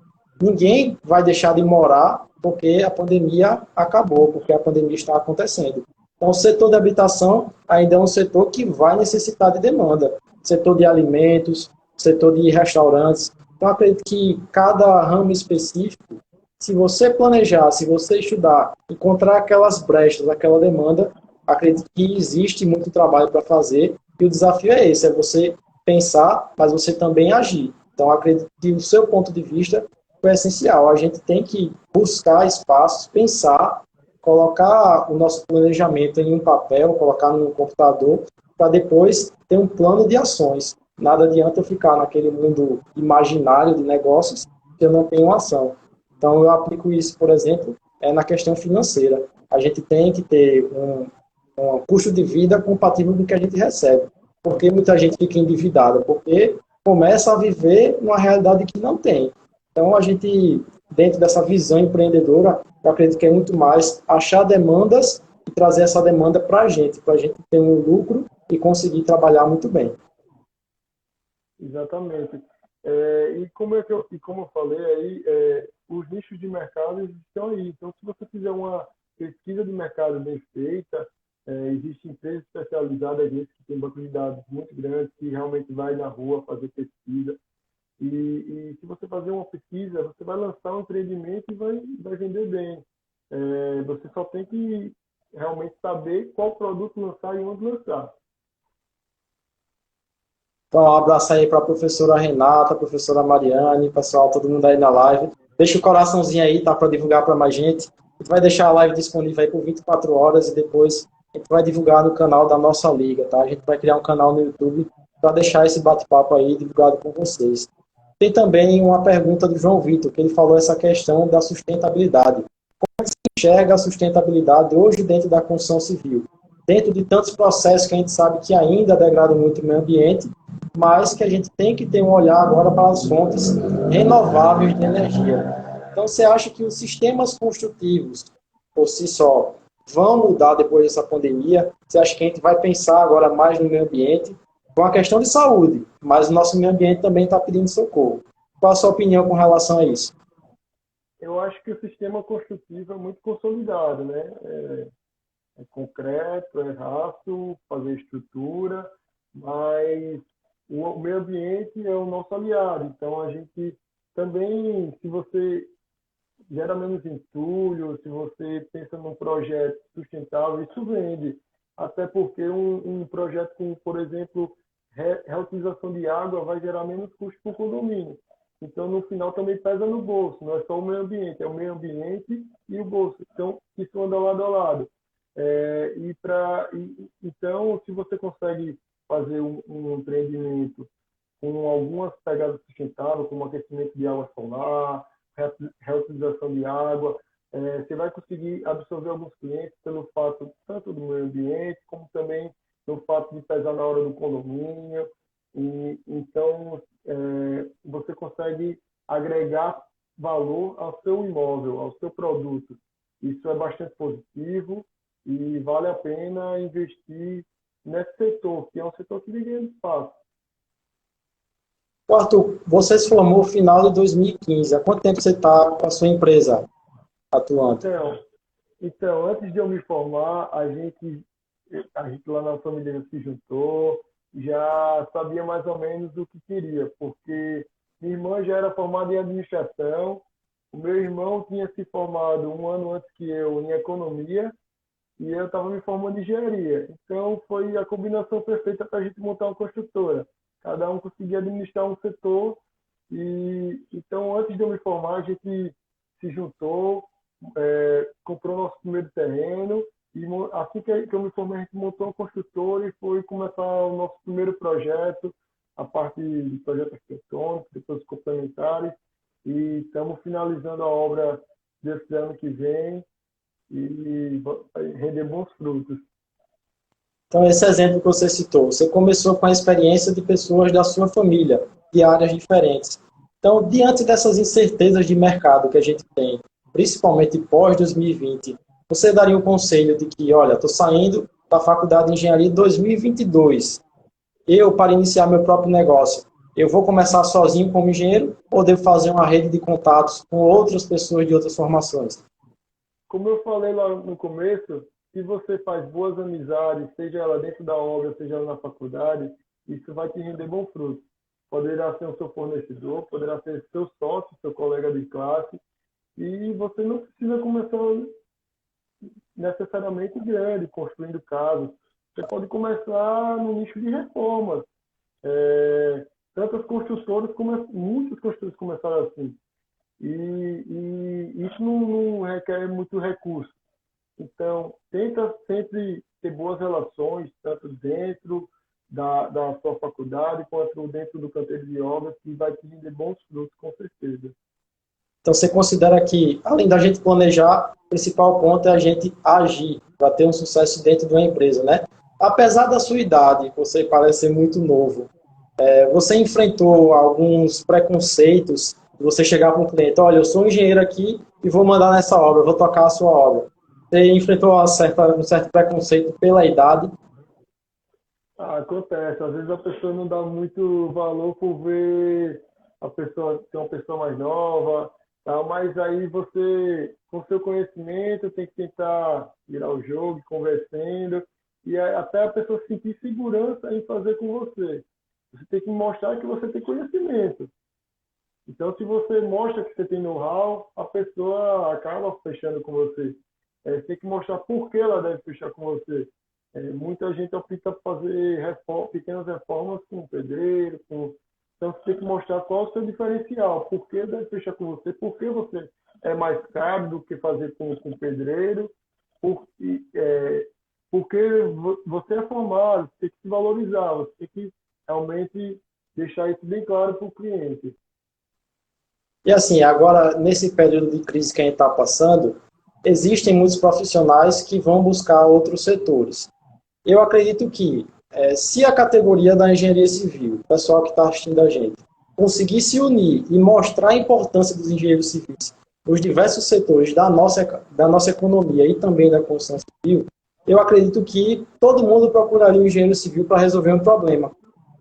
Ninguém vai deixar de morar porque a pandemia acabou, porque a pandemia está acontecendo. Então, o setor de habitação ainda é um setor que vai necessitar de demanda. Setor de alimentos, setor de restaurantes. Então, acredito que cada ramo específico, se você planejar, se você estudar, encontrar aquelas brechas, aquela demanda, acredito que existe muito trabalho para fazer, e o desafio é esse, é você pensar, mas você também agir. Então, acredito que o seu ponto de vista foi essencial. A gente tem que buscar espaços, pensar, colocar o nosso planejamento em um papel, colocar no computador, para depois ter um plano de ações. Nada adianta eu ficar naquele mundo imaginário de negócios que eu não tenho ação. Então, eu aplico isso, por exemplo, na questão financeira. A gente tem que ter um custo de vida compatível com o que a gente recebe. Por que muita gente fica endividada? Porque começa a viver uma realidade que não tem. Então, a gente, dentro dessa visão empreendedora, eu acredito que é muito mais achar demandas e trazer essa demanda para a gente ter um lucro e conseguir trabalhar muito bem. Exatamente. E como eu falei aí, os nichos de mercado estão aí. Então, se você fizer uma pesquisa de mercado bem feita, existem empresas especializadas nisso, que têm banco de dados muito grandes, que realmente vai na rua fazer pesquisa. E se você fazer uma pesquisa, você vai lançar um empreendimento e vai vender bem. Você só tem que realmente saber qual produto lançar e onde lançar. Então, um abraço aí para a professora Renata, a professora Mariane, pessoal, todo mundo aí na live. Deixa o coraçãozinho aí, tá, para divulgar para mais gente. A gente vai deixar a live disponível aí por 24 horas e depois a gente vai divulgar no canal da nossa liga, tá? A gente vai criar um canal no YouTube para deixar esse bate-papo aí divulgado com vocês. Tem também uma pergunta do João Vitor, que ele falou essa questão da sustentabilidade. Enxerga a sustentabilidade hoje dentro da construção civil? Dentro de tantos processos que a gente sabe que ainda degradam muito o meio ambiente, mas que a gente tem que ter um olhar agora para as fontes renováveis de energia. Então, você acha que os sistemas construtivos, por si só, vão mudar depois dessa pandemia? Você acha que a gente vai pensar agora mais no meio ambiente? É uma questão de saúde, mas o nosso meio ambiente também está pedindo socorro. Qual a sua opinião com relação a isso? Eu acho que o sistema construtivo é muito consolidado, né? É concreto, é raso, fazer estrutura, mas o meio ambiente é o nosso aliado. Então, a gente também, se você gera menos entulho, se você pensa num projeto sustentável, isso vende. Até porque um projeto com, por exemplo, reutilização de água vai gerar menos custo para o condomínio. Então, no final, também pesa no bolso. Não é só o meio ambiente, é o meio ambiente e o bolso. Então, isso anda lado a lado. Então, se você consegue fazer um empreendimento com algumas pegadas sustentáveis, como aquecimento de água solar, reutilização de água, você vai conseguir absorver alguns clientes pelo fato tanto do meio ambiente, como também pelo fato de pesar na hora do condomínio. Então, você consegue agregar valor ao seu imóvel, ao seu produto. Isso é bastante positivo e vale a pena investir nesse setor, que é um setor que ninguém espaço. Arthur, você se formou no final de 2015. Há quanto tempo você está com a sua empresa atuando? Então, antes de eu me formar, a gente lá na família se juntou, já sabia mais ou menos o que queria, porque minha irmã já era formada em administração, o meu irmão tinha se formado um ano antes que eu em economia, e eu estava me formando em engenharia. Então, foi a combinação perfeita para a gente montar uma construtora. Cada um conseguia administrar um setor. Então, antes de eu me formar, a gente se juntou, comprou nosso primeiro terreno. E assim que eu me formei, a gente montou uma construtora e foi começar o nosso primeiro projeto, a parte de projeto arquitetônico, depois complementares. E estamos finalizando a obra desse ano que vem e render bons frutos. Então, esse exemplo que você citou, você começou com a experiência de pessoas da sua família, de áreas diferentes. Então, diante dessas incertezas de mercado que a gente tem, principalmente pós-2020, você daria um conselho de que, olha, estou saindo da faculdade de engenharia em 2022, eu, para iniciar meu próprio negócio, eu vou começar sozinho como engenheiro ou devo fazer uma rede de contatos com outras pessoas de outras formações? Como eu falei lá no começo, se você faz boas amizades, seja ela dentro da obra, seja ela na faculdade, isso vai te render bom fruto. poderá ser o seu fornecedor, poderá ser seu sócio, seu colega de classe, e você não precisa começar necessariamente grande, construindo casas. Você pode começar no nicho de reformas. Tantas construtoras, muitas construtoras começaram assim. E isso não requer muito recurso. Então, tenta sempre ter boas relações, tanto dentro da sua faculdade, quanto dentro do canteiro de obras, que vai te render bons frutos, com certeza. Então, você considera que, além da gente planejar, o principal ponto é a gente agir para ter um sucesso dentro de uma empresa, né? Apesar da sua idade, você parece ser muito novo, você enfrentou alguns preconceitos de você chegar para um cliente, olha, eu sou um engenheiro aqui e vou mandar nessa obra, vou tocar a sua obra. Você enfrentou um certo preconceito pela idade? Acontece, às vezes a pessoa não dá muito valor por ver a pessoa ser uma pessoa mais nova, tal, mas aí você, com seu conhecimento, tem que tentar virar o jogo, conversando, e até a pessoa sentir segurança em fazer com você. Você tem que mostrar que você tem conhecimento. Então, se você mostra que você tem know-how, a pessoa acaba fechando com você. Você tem que mostrar por que ela deve fechar com você. Muita gente opta por fazer pequenas reformas com pedreiro. Então, você tem que mostrar qual é o seu diferencial. Por que deve fechar com você? Por que você é mais caro do que fazer com pedreiro? Porque você é formado, você tem que se valorizar, você tem que realmente deixar isso bem claro para o cliente. E assim, agora, nesse período de crise que a gente está passando, existem muitos profissionais que vão buscar outros setores. Eu acredito que, se a categoria da engenharia civil, o pessoal que está assistindo a gente, conseguir se unir e mostrar a importância dos engenheiros civis nos diversos setores da nossa economia e também da construção civil, eu acredito que todo mundo procuraria um engenheiro civil para resolver um problema.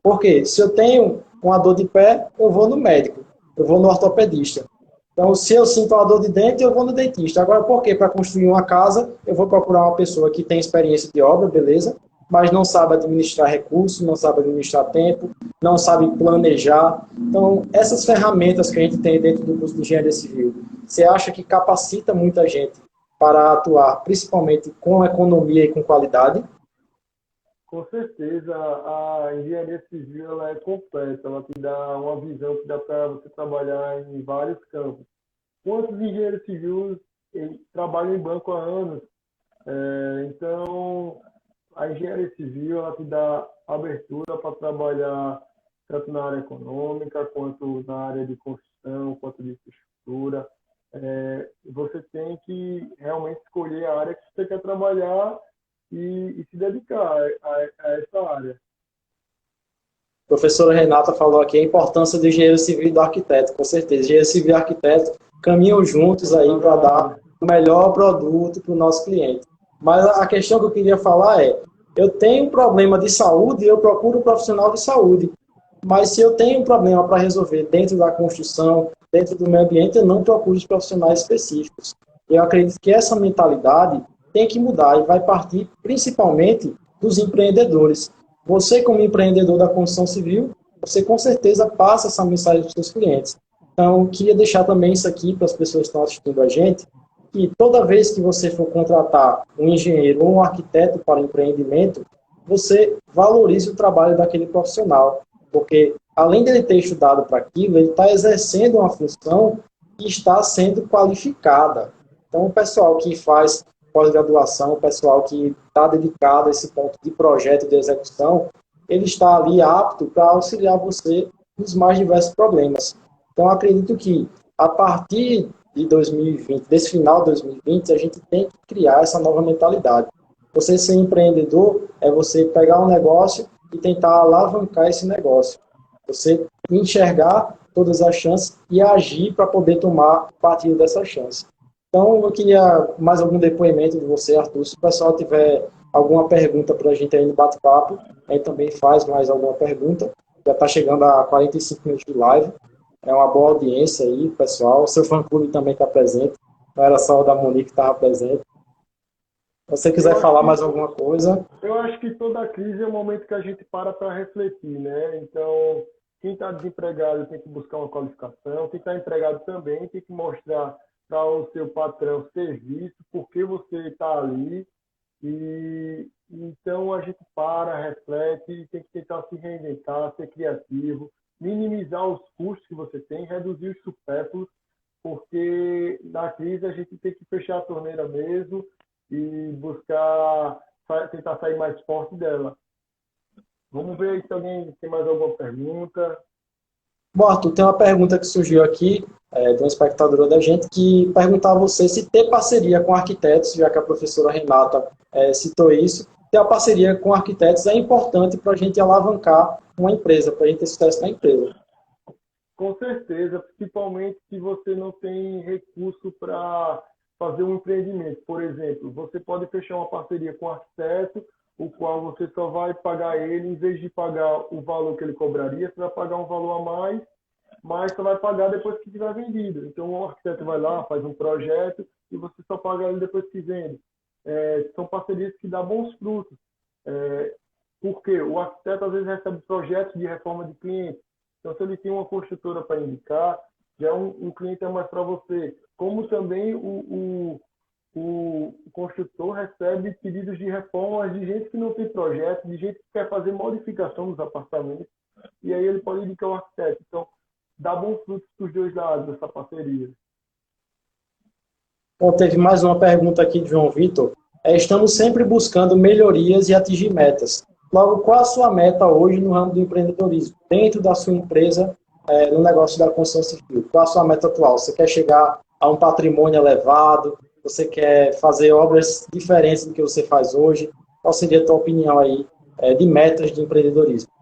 Porque se eu tenho uma dor de pé, eu vou no médico, eu vou no ortopedista. Então, se eu sinto uma dor de dente, eu vou no dentista. Agora, por quê? Para construir uma casa, eu vou procurar uma pessoa que tem experiência de obra, beleza, mas não sabe administrar recursos, não sabe administrar tempo, não sabe planejar. Então, essas ferramentas que a gente tem dentro do curso de engenharia civil, você acha que capacita muita gente para atuar, principalmente com economia e com qualidade? Com certeza, a engenharia civil ela é completa, ela te dá uma visão que dá para você trabalhar em vários campos. Quantos engenheiros civis trabalham em banco há anos? Então, a engenharia civil ela te dá abertura para trabalhar tanto na área econômica, quanto na área de construção, quanto de infraestrutura. Você tem que realmente escolher a área que você quer trabalhar e se dedicar a essa área. A professora Renata falou aqui a importância do engenheiro civil e do arquiteto, com certeza. Engenheiro civil e arquiteto caminham juntos aí para dar o melhor produto para o nosso cliente. Mas a questão que eu queria falar é, eu tenho um problema de saúde e eu procuro um profissional de saúde. Mas se eu tenho um problema para resolver dentro da construção, dentro do meio ambiente, eu não procuro os profissionais específicos. Eu acredito que essa mentalidade tem que mudar e vai partir principalmente dos empreendedores. Você, como empreendedor da construção civil, você com certeza passa essa mensagem para os seus clientes. Então, eu queria deixar também isso aqui para as pessoas que estão assistindo a gente, que toda vez que você for contratar um engenheiro ou um arquiteto para empreendimento, você valorize o trabalho daquele profissional, porque além dele ter estudado para aquilo, ele está exercendo uma função que está sendo qualificada. Então, o pessoal que faz pós-graduação, o pessoal que está dedicado a esse ponto de projeto de execução, ele está ali apto para auxiliar você nos mais diversos problemas. Então, acredito que a partir de 2020, desse final de 2020, a gente tem que criar essa nova mentalidade. Você ser empreendedor é você pegar um negócio e tentar alavancar esse negócio. Você enxergar todas as chances e agir para poder tomar partido dessa chance. Então, eu queria mais algum depoimento de você, Arthur. Se o pessoal tiver alguma pergunta para a gente aí no bate-papo, a gente também faz mais alguma pergunta. Já está chegando a 45 minutos de live. É uma boa audiência aí, pessoal. O seu fã-clube também está presente. Não era só o da Monique que estava presente. Se você quiser falar mais alguma coisa. Eu acho que toda crise é um momento que a gente para refletir, né? Então, quem está desempregado tem que buscar uma qualificação, quem está empregado também tem que mostrar para o seu patrão serviço, por que você está ali. E então a gente para, reflete e tem que tentar se reinventar, ser criativo, minimizar os custos que você tem, reduzir os supérfluos, porque na crise a gente tem que fechar a torneira mesmo e buscar tentar sair mais forte dela. Vamos ver se alguém tem mais alguma pergunta. Bom, Arthur, tem uma pergunta que surgiu aqui, de uma espectadora da gente, que perguntava a você se ter parceria com arquitetos, já que a professora Renata citou isso, ter a parceria com arquitetos é importante para a gente alavancar uma empresa, para a gente ter sucesso na empresa. Com certeza, principalmente se você não tem recurso para fazer um empreendimento. Por exemplo, você pode fechar uma parceria com um arquiteto, o qual você só vai pagar ele, em vez de pagar o valor que ele cobraria, você vai pagar um valor a mais, mas só vai pagar depois que tiver vendido. Então, o arquiteto vai lá, faz um projeto e você só paga ele depois que vende. São parcerias que dão bons frutos. Porque o arquiteto, às vezes, recebe projetos de reforma de cliente. Então, se ele tem uma construtora para indicar, já é um cliente a mais para você. Como também o construtor recebe pedidos de reformas de gente que não tem projeto, de gente que quer fazer modificação nos apartamentos, e aí ele pode indicar o arquiteto. Então, dá bons frutos para os dois lados dessa parceria. Bom, teve mais uma pergunta aqui de João Vitor. Estamos sempre buscando melhorias e atingir metas. Logo, qual a sua meta hoje no ramo do empreendedorismo? Dentro da sua empresa, no negócio da construção civil, qual a sua meta atual? Você quer chegar a um patrimônio elevado? Você quer fazer obras diferentes do que você faz hoje? Qual seria a tua opinião aí de metas de empreendedorismo?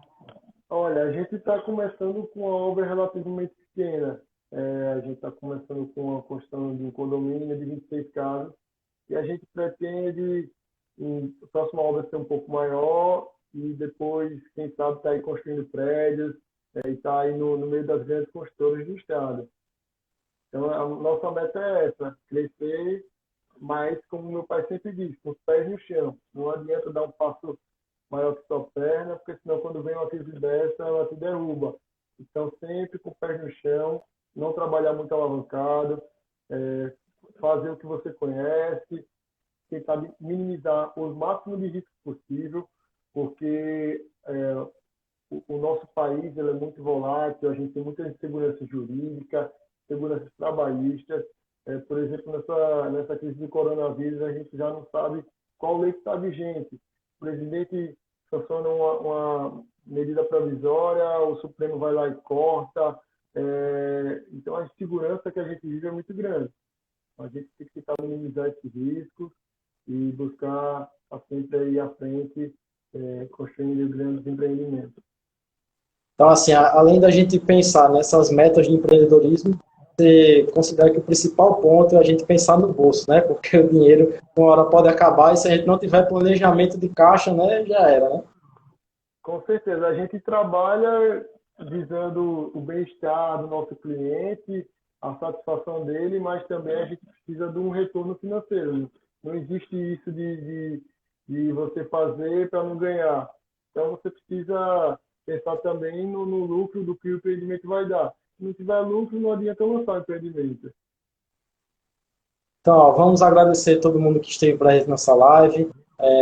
Olha, a gente está começando com uma obra relativamente pequena. A gente está começando com a construção de um condomínio de 26 casas e a gente pretende, a próxima obra, ser um pouco maior e depois, quem sabe, estar aí construindo prédios e estar aí no meio das grandes construtoras do estado. Então, a nossa meta é essa, crescer, mas, como meu pai sempre diz, com os pés no chão. Não adianta dar um passo maior que sua perna, porque senão, quando vem uma crise dessa, ela te derruba. Então, sempre com os pés no chão, não trabalhar muito alavancado, fazer o que você conhece, tentar minimizar o máximo de risco possível, porque o nosso país ele é muito volátil, a gente tem muita insegurança jurídica, seguranças trabalhistas. Por exemplo, nessa crise do coronavírus, a gente já não sabe qual lei está vigente. O presidente sanciona uma medida provisória, o Supremo vai lá e corta. Então, a insegurança que a gente vive é muito grande. A gente tem que tentar minimizar esses riscos e buscar sempre ir à frente, construindo grandes empreendimentos. Então, assim, além da gente pensar nessas metas de empreendedorismo, você considera que o principal ponto é a gente pensar no bolso, né? Porque o dinheiro, uma hora pode acabar e se a gente não tiver planejamento de caixa, né, já era, né? Com certeza. A gente trabalha visando o bem-estar do nosso cliente, a satisfação dele, mas também a gente precisa de um retorno financeiro. Não existe isso de você fazer para não ganhar. Então, você precisa pensar também no lucro do que o empreendimento vai dar. Se não tiver lucro, não adianta lançar o empreendimento. Então, ó, vamos agradecer a todo mundo que esteve presente nessa live.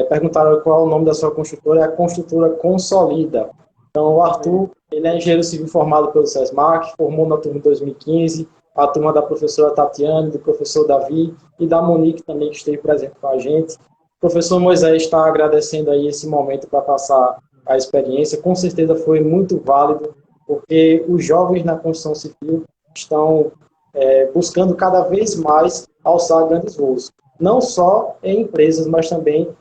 Perguntaram qual é o nome da sua construtora, é a construtora Consolida. Então, o Arthur, ele é engenheiro civil formado pelo SESMAC, formou na turma de 2015, a turma da professora Tatiane, do professor Davi e da Monique também, que esteve presente com a gente. O professor Moisés está agradecendo aí esse momento para passar a experiência. Com certeza foi muito válido, porque os jovens na construção civil estão buscando cada vez mais alçar grandes voos. Não só em empresas, mas também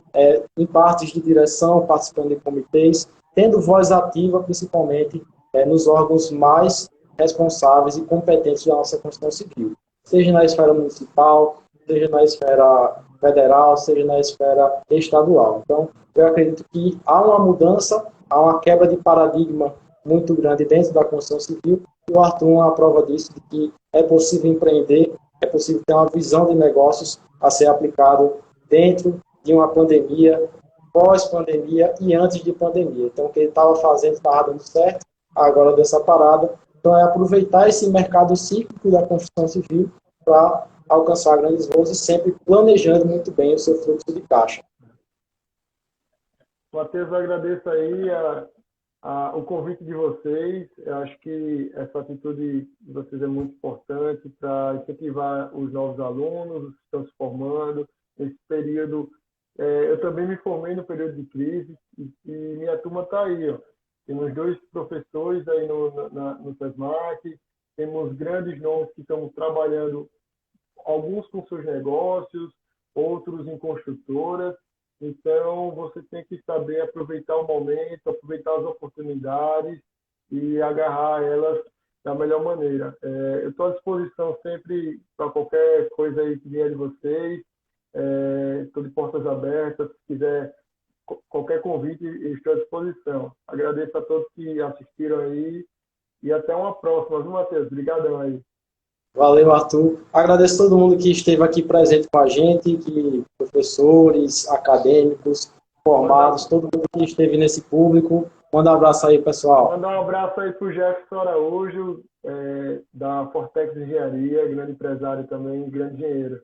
em partes de direção, participando de comitês, tendo voz ativa, principalmente nos órgãos mais responsáveis e competentes da nossa Constituição Civil, seja na esfera municipal, seja na esfera federal, seja na esfera estadual. Então, eu acredito que há uma mudança, há uma quebra de paradigma muito grande dentro da Constituição Civil, e o Arthur é uma prova disso, de que é possível empreender, é possível ter uma visão de negócios a ser aplicado dentro de uma pandemia, pós-pandemia e antes de pandemia. Então, o que ele estava fazendo estava dando certo, agora dessa parada. Então, é aproveitar esse mercado cíclico da construção civil para alcançar grandes voos e sempre planejando muito bem o seu fluxo de caixa. Matheus, eu agradeço aí o convite de vocês. Eu acho que essa atitude de vocês é muito importante para incentivar os novos alunos, os que estão se formando. Nesse período, eu também me formei no período de crise e minha turma está aí. Ó. Temos 2 professores aí no SESMAC, temos grandes nomes que estão trabalhando, alguns com seus negócios, outros em construtoras. Então, você tem que saber aproveitar o momento, aproveitar as oportunidades e agarrar elas da melhor maneira. Eu estou à disposição sempre para qualquer coisa aí que vier de vocês. Estou de portas abertas. Se quiser qualquer convite, eu estou à disposição. Agradeço a todos que assistiram aí e até uma próxima, viu, Matheus? Obrigadão aí. Valeu, Arthur. Agradeço todo mundo que esteve aqui presente com a gente, professores, acadêmicos, formados, todo mundo que esteve nesse público. Manda um abraço aí, pessoal. Manda um abraço aí para o Jefferson Araújo, da Fortex Engenharia, grande empresário também, grande engenheiro.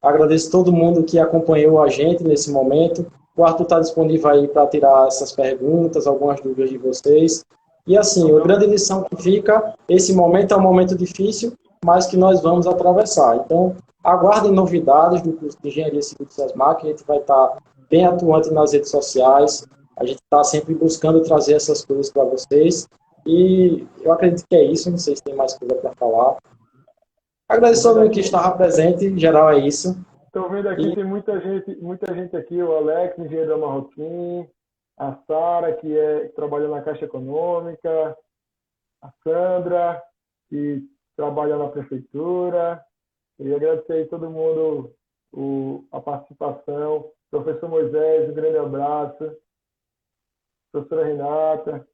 Agradeço todo mundo que acompanhou a gente nesse momento. O Arthur está disponível aí para tirar essas perguntas, algumas dúvidas de vocês. E assim, a grande lição que fica, esse momento é um momento difícil, mas que nós vamos atravessar. Então, aguardem novidades do curso de Engenharia Civil do SESMAC, a gente vai estar bem atuante nas redes sociais, a gente está sempre buscando trazer essas coisas para vocês. E eu acredito que é isso, não sei se tem mais coisa para falar. Agradeço a todo mundo que estava presente, em geral é isso. Estou vendo aqui, tem muita gente aqui, o Alex, engenheiro da Marroquim, a Sara, que trabalha na Caixa Econômica, a Sandra, que trabalha na Prefeitura. Queria agradecer a todo mundo a participação. Professor Moisés, um grande abraço. Professora Renata.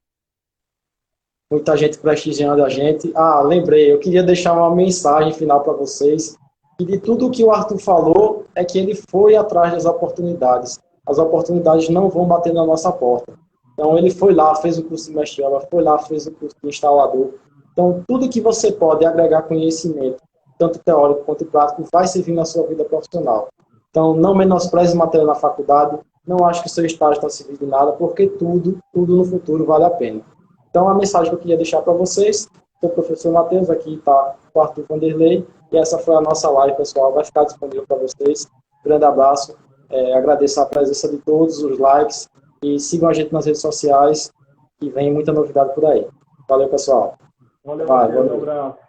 Muita gente prestigiando a gente. Lembrei, eu queria deixar uma mensagem final para vocês. E de tudo o que o Arthur falou, é que ele foi atrás das oportunidades. As oportunidades não vão bater na nossa porta. Então, ele foi lá, fez o curso de mestre de obra, foi lá, fez o curso de instalador. Então, tudo que você pode agregar conhecimento, tanto teórico quanto prático, vai servir na sua vida profissional. Então, não menospreze matéria na faculdade, não acho que o seu estágio está servindo de nada, porque tudo no futuro vale a pena. Então, a mensagem que eu queria deixar para vocês, sou o professor Matheus, aqui está o Arthur Vanderlei, e essa foi a nossa live, pessoal, vai ficar disponível para vocês. Grande abraço. Agradeço a presença de todos, os likes, e sigam a gente nas redes sociais, que vem muita novidade por aí. Valeu, pessoal. Valeu, um abraço.